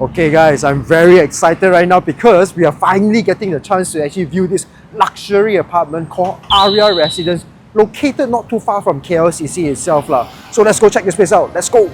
Okay guys, I'm very excited right now because we are finally getting the chance to actually view this luxury apartment called Aria Residence, located not too far from KLCC itself lah. So let's go check this place out. Let's go!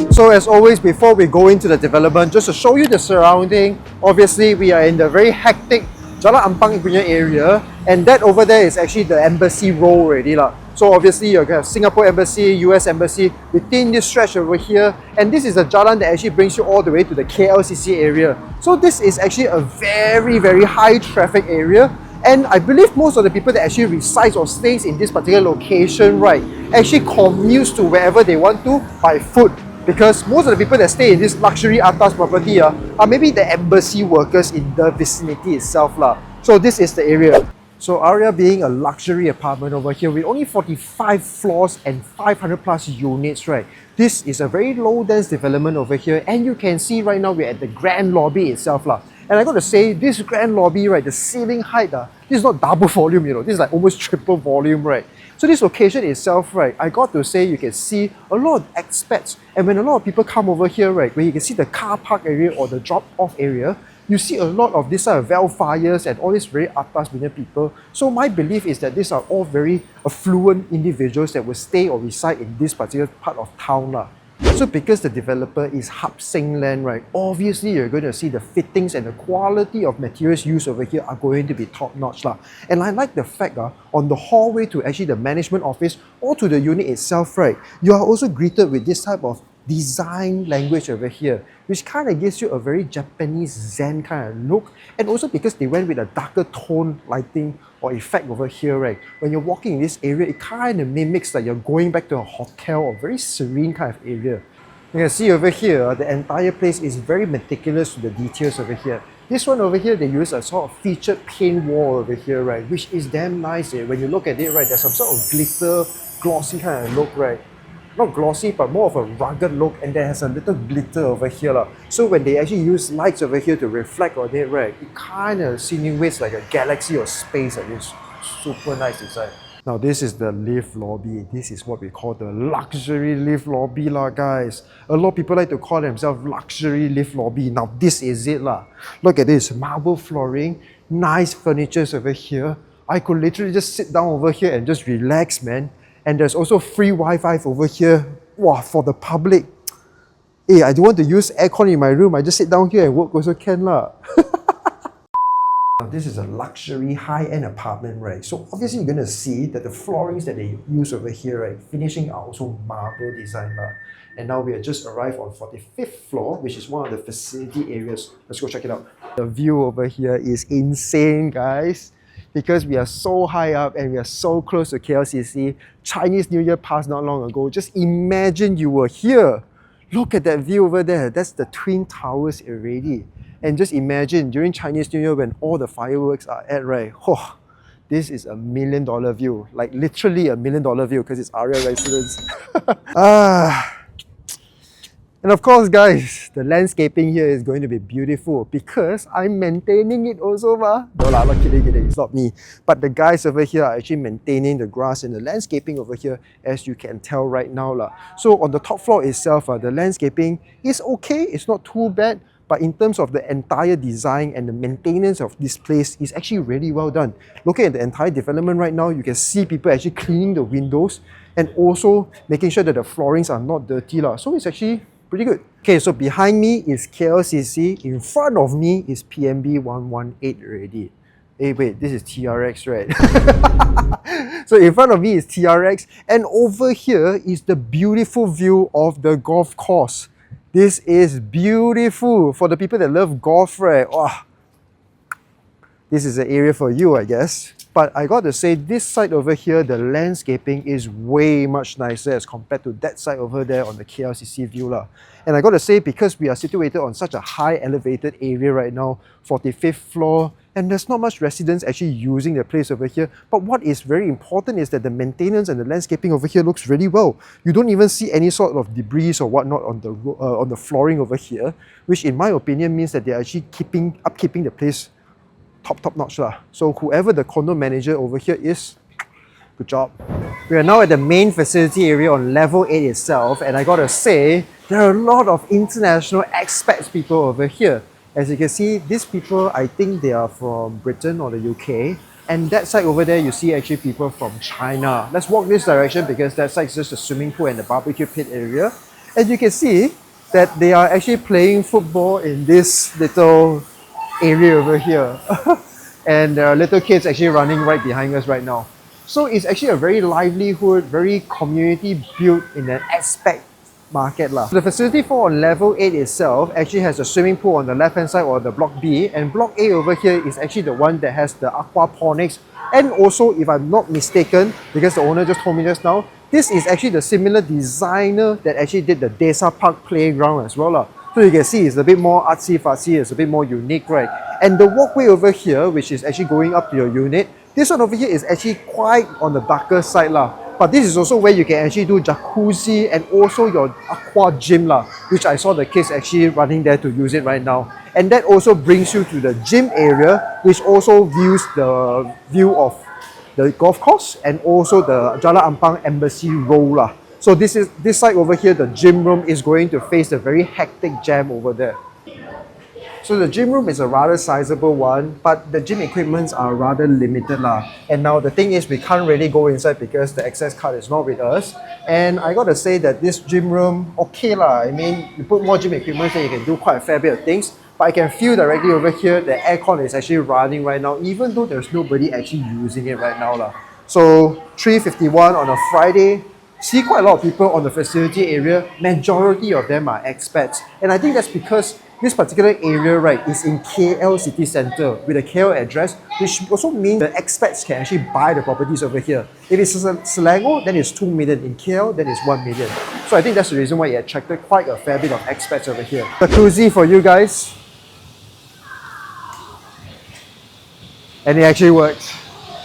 So as always, before we go into the development, just to show you the surrounding, obviously we are in the very hectic Jalan Ampang punya area, and that over there is actually the embassy row already lah. So obviously you're going to have Singapore Embassy, US Embassy within this stretch over here, and this is a jalan that actually brings you all the way to the KLCC area. So this is actually a very high traffic area, and I believe most of the people that actually resides or stays in this particular location, right, actually commutes to wherever they want to by foot. Because most of the people that stay in this luxury atas property are maybe the embassy workers in the vicinity itself lah. So this is the area. So Aria being a luxury apartment over here with only 45 floors and 500 plus units, right? This is a very low dense development over here, and you can see right now we're at the grand lobby itself lah. And I got to say, this grand lobby, right, the ceiling height, this is not double volume, you know, this is like almost triple volume, right? So this location itself, right, I got to say you can see a lot of expats, and when a lot of people come over here, right, where you can see the car park area or the drop-off area, you see a lot of this well-fires and all these very atas people. So my belief is that these are all very affluent individuals that will stay or reside in this particular part of town lah. So because the developer is Seng land, right, obviously you're going to see the fittings and the quality of materials used over here are going to be top-notch lah. And I like the fact on the hallway to actually the management office or to the unit itself, right, you are also greeted with this type of design language over here, which kind of gives you a very Japanese Zen kind of look. And also because they went with a darker tone lighting or effect over here, right, when you're walking in this area, it kind of mimics like you're going back to a hotel or very serene kind of area. You can see over here, the entire place is very meticulous to the details over here. This one over here, they use a sort of featured paint wall over here, right, which is damn nice. When you look at it, right, there's some sort of glitter, glossy kind of look, right. Not glossy, but more of a rugged look, and there has a little glitter over here lah. So when they actually use lights over here to reflect on it, right, it kind of simulates like a galaxy or space, and it's super nice design. Now this is the lift lobby. This is what we call the luxury lift lobby lah, guys. A lot of people like to call themselves luxury lift lobby. Now this is it lah. Look at this, marble flooring, nice furnitures over here. I could literally just sit down over here and just relax, man. And there's also free Wi-Fi over here. Wow, for the public. Hey, I don't want to use aircon in my room. I just sit down here and work also can lah. Now, this is a luxury high-end apartment, right? So obviously you're going to see that the floorings that they use over here, right, finishing are also marble design lah. And now we have just arrived on 45th floor, which is one of the facility areas. Let's go check it out. The view over here is insane, guys. Because we are so high up and we are so close to KLCC. Chinese New Year passed not long ago. Just imagine you were here. Look at that view over there. That's the Twin Towers already. And just imagine during Chinese New Year when all the fireworks are at, right? Oh, this is $1 million view. Like literally $1 million view because it's Aria Residence. And of course, guys, the landscaping here is going to be beautiful because I'm maintaining it also, ma. No lah, not kidding, it's not me. But the guys over here are actually maintaining the grass and the landscaping over here, as you can tell right now lah. So on the top floor itself, the landscaping is okay, it's not too bad. But in terms of the entire design and the maintenance of this place is actually really well done. Looking at the entire development right now, you can see people actually cleaning the windows and also making sure that the floorings are not dirty lah. So it's actually pretty good. Okay, so behind me is KLCC. In front of me is PMB 118 already. Hey, wait, this is TRX, right? So in front of me is TRX, and over here is the beautiful view of the golf course. This is beautiful for the people that love golf, right? Oh, this is an area for you, I guess. But I got to say, this side over here, the landscaping is way much nicer as compared to that side over there on the KLCC view lah. And I got to say, because we are situated on such a high elevated area right now, 45th floor, and there's not much residents actually using the place over here. But what is very important is that the maintenance and the landscaping over here looks really well. You don't even see any sort of debris or whatnot on the flooring over here, which in my opinion means that they're actually upkeeping the place top notch lah. So whoever the condo manager over here is, Good job. We are now at the main facility area on level 8 itself, and I gotta say, there are a lot of international expats people over here. As you can see, these people, I think they are from Britain or the UK, and that side over there, you see actually people from China. Let's walk this direction because that side is just the swimming pool and the barbecue pit area. And you can see that they are actually playing football in this little area over here. And there are little kids actually running right behind us right now. So it's actually a very livelihood, very community built in an expat market lah. The facility 4 on level 8 itself actually has a swimming pool on the left hand side or the block B, and block A over here is actually the one that has the aquaponics, and also, if I'm not mistaken, because the owner just told me just now, this is actually the similar designer that actually did the Desa Park playground as well lah. So you can see it's a bit more artsy-fartsy, it's a bit more unique, right? And the walkway over here, which is actually going up to your unit, this one over here is actually quite on the darker side lah. But this is also where you can actually do jacuzzi and also your aqua gym lah, which I saw the kids actually running there to use it right now. And that also brings you to the gym area, which also views the view of the golf course and also the Jalan Ampang Embassy Road lah. So this side over here, the gym room is going to face the very hectic jam over there. So the gym room is a rather sizable one, but the gym equipments are rather limited lah. And now the thing is, we can't really go inside because the access card is not with us. And I gotta say that this gym room, okay lah. I mean, you put more gym equipment, then you can do quite a fair bit of things. But I can feel directly over here, the aircon is actually running right now, even though there's nobody actually using it right now lah. So 3:51 on a Friday. See quite a lot of people on the facility area. Majority of them are expats. And I think that's because this particular area, right, is in KL city centre with a KL address, which also means the expats can actually buy the properties over here. If it's Selangor, then it's 2 million. In KL, then it's 1 million. So I think that's the reason why it attracted quite a fair bit of expats over here. Jacuzzi for you guys. And it actually works.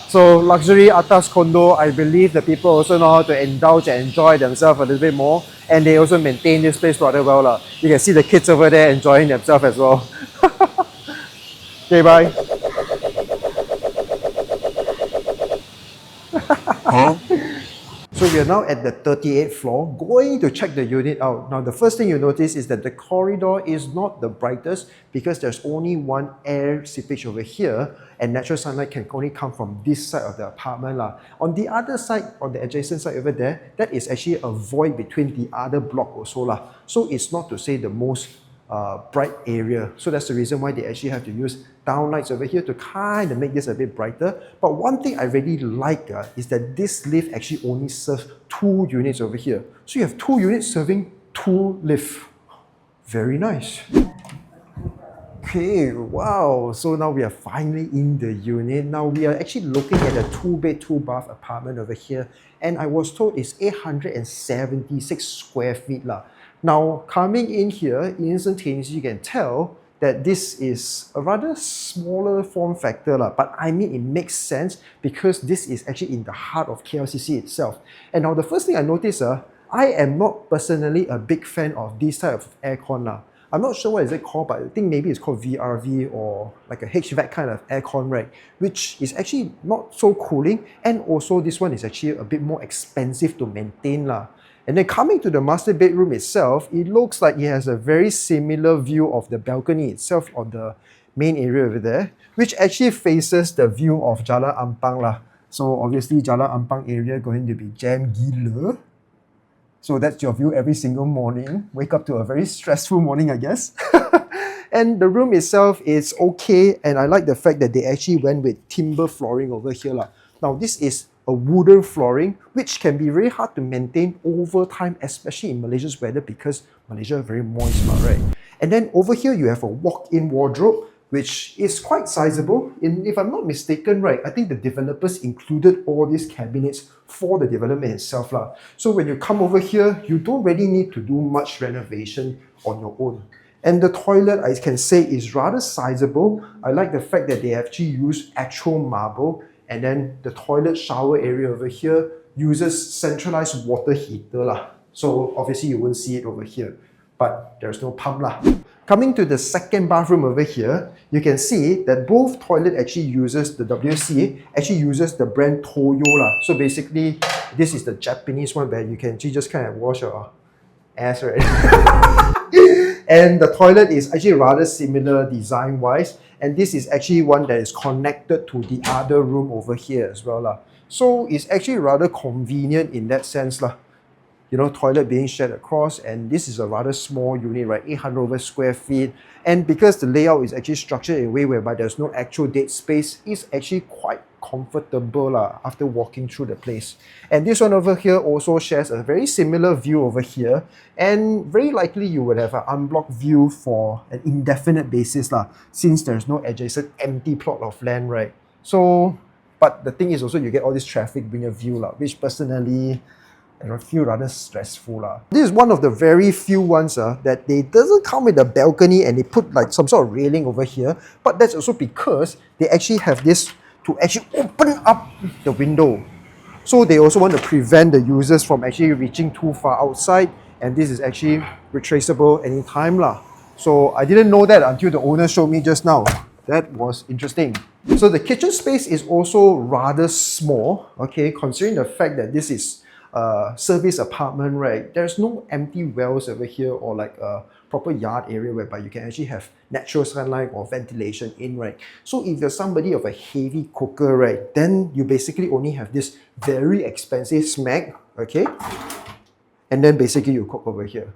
So luxury atas condo, I believe the people also know how to indulge and enjoy themselves a little bit more, and they also maintain this place rather well lah. You can see the kids over there enjoying themselves as well. Okay, bye. Huh? So we are now at the 38th floor, going to check the unit out. Now the first thing you notice is that the corridor is not the brightest because there's only one air seepage over here, and natural sunlight can only come from this side of the apartment lah. On the other side, on the adjacent side over there, that is actually a void between the other block also lah. So it's not to say the most bright area. So that's the reason why they actually have to use downlights over here to kind of make this a bit brighter. But one thing I really like is that this lift actually only serves 2 units over here. So you have 2 units serving 2 lifts. Very nice. Okay, wow. So now we are finally in the unit. Now we are actually looking at a 2-bed, 2-bath apartment over here. And I was told it's 876 square feet lah. Now, coming in here, instantaneously you can tell that this is a rather smaller form factor lah. But I mean, it makes sense because this is actually in the heart of KLCC itself. And now the first thing I noticed, I am not personally a big fan of this type of aircon lah. I'm not sure what is it called, but I think maybe it's called VRV or like a HVAC kind of aircon, right? Which is actually not so cooling, and also this one is actually a bit more expensive to maintain lah. And then coming to the master bedroom itself, it looks like it has a very similar view of the balcony itself on the main area over there, which actually faces the view of Jalan Ampang lah. So obviously Jalan Ampang area going to be jam gila. So that's your view every single morning. Wake up to a very stressful morning, I guess. And the room itself is okay, and I like the fact that they actually went with timber flooring over here lah. Now this is a wooden flooring, which can be very hard to maintain over time, especially in Malaysia's weather because Malaysia is very moist, right? And then over here you have a walk-in wardrobe, which is quite sizable. And if I'm not mistaken, right, I think the developers included all these cabinets for the development itself lah. So when you come over here, you don't really need to do much renovation on your own. And the toilet, I can say, is rather sizable. I like the fact that they actually use actual marble. And then the toilet shower area over here uses centralized water heater lah. So obviously you won't see it over here. but there's no pump lah. Coming to the second bathroom over here, you can see that both toilet actually uses the WC, actually uses the brand Toyo lah. So basically, this is the Japanese one where you can actually just kind of wash your ass, right? And the toilet is actually rather similar design-wise, and this is actually one that is connected to the other room over here as well lah. So it's actually rather convenient in that sense lah. You know, toilet being shared across, and this is a rather small unit, right? 800 over square feet. And because the layout is actually structured in a way whereby there's no actual dead space, it's actually quite comfortable after walking through the place. And this one over here also shares a very similar view over here, and very likely you would have an unblocked view for an indefinite basis since there's no adjacent empty plot of land, right? So, but the thing is also you get all this traffic being a view which personally I feel rather stressful. This is one of the very few ones that they doesn't come with a balcony and they put like some sort of railing over here, but that's also because they actually have this to actually open up the window. So they also want to prevent the users from actually reaching too far outside, and this is actually retraceable anytime. So I didn't know that until the owner showed me just now. That was interesting. So the kitchen space is also rather small, okay, considering the fact that this is service apartment, right? There's no empty wells over here or like a proper yard area whereby you can actually have natural sunlight or ventilation in, right? So if you're somebody of a heavy cooker, right, then you basically only have this very expensive smack, okay? And then basically you cook over here.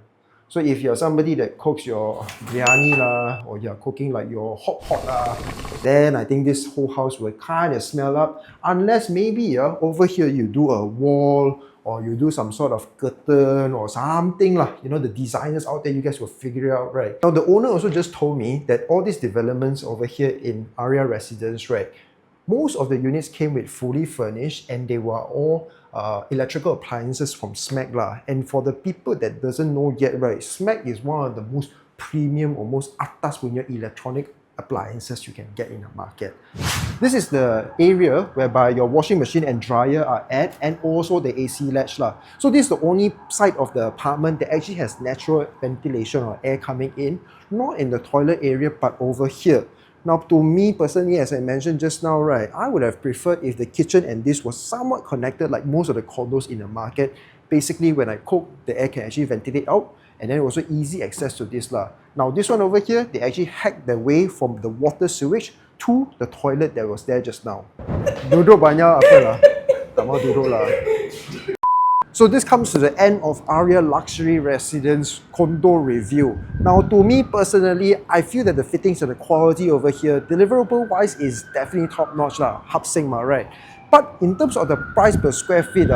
So if you're somebody that cooks your biryani or you're cooking like your hot pot then I think this whole house will kind of smell up, unless maybe over here you do a wall or you do some sort of curtain or something You know, the designers out there, you guys will figure it out, right? Now the owner also just told me that all these developments over here in Aria Residence, right, most of the units came with fully furnished and they were all electrical appliances from SMAC And for the people that doesn't know yet, right, SMAC is one of the most premium or most atas punya electronic appliances you can get in the market. This is the area whereby your washing machine and dryer are at, and also the AC latch So this is the only side of the apartment that actually has natural ventilation or air coming in, not in the toilet area but over here. Now to me personally, as I mentioned just now, right, I would have preferred if the kitchen and this was somewhat connected like most of the condos in the market. Basically when I cook, the air can actually ventilate out, and then also easy access to this Now this one over here, they actually hacked the way from the water sewage to the toilet that was there just now. Duduk banyak apa tak mau duduk So this comes to the end of Aria Luxury Residence condo review. Now to me personally, I feel that the fittings and the quality over here, deliverable wise, is definitely top notch Seng right? But in terms of the price per square feet,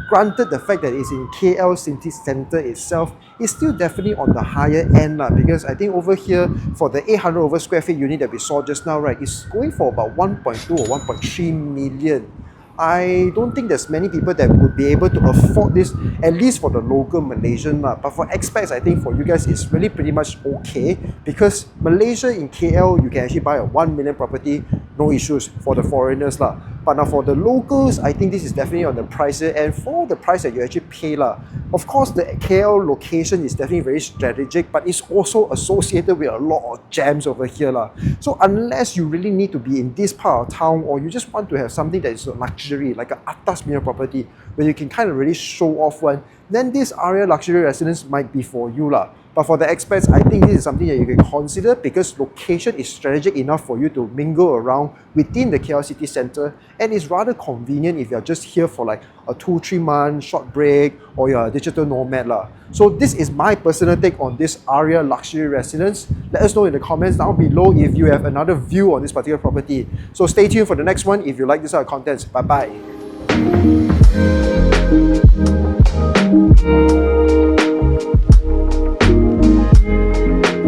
granted the fact that it's in KL City Centre itself, it's still definitely on the higher end because I think over here for the 800 over square feet unit that we saw just now, right, it's going for about 1.2 or 1.3 million. I don't think there's many people that would be able to afford this, at least for the local Malaysian But for expats, I think for you guys, it's really pretty much okay, because Malaysia in KL, you can actually buy a 1 million property, no issues for the foreigners But now for the locals, I think this is definitely on the pricier end for the price that you actually pay Of course, the KL location is definitely very strategic, but it's also associated with a lot of jams over here So unless you really need to be in this part of town, or you just want to have something that is a luxury, like an atas mirror property, where you can kind of really show off one, then this Aria Luxury Residence might be for you But for the expats, I think this is something that you can consider because location is strategic enough for you to mingle around within the KL City Centre, and it's rather convenient if you're just here for like a 2-3 month short break or you're a digital nomad So this is my personal take on this Aria Luxury Residence. Let us know in the comments down below if you have another view on this particular property. So stay tuned for the next one if you like this kind of contents. Bye bye.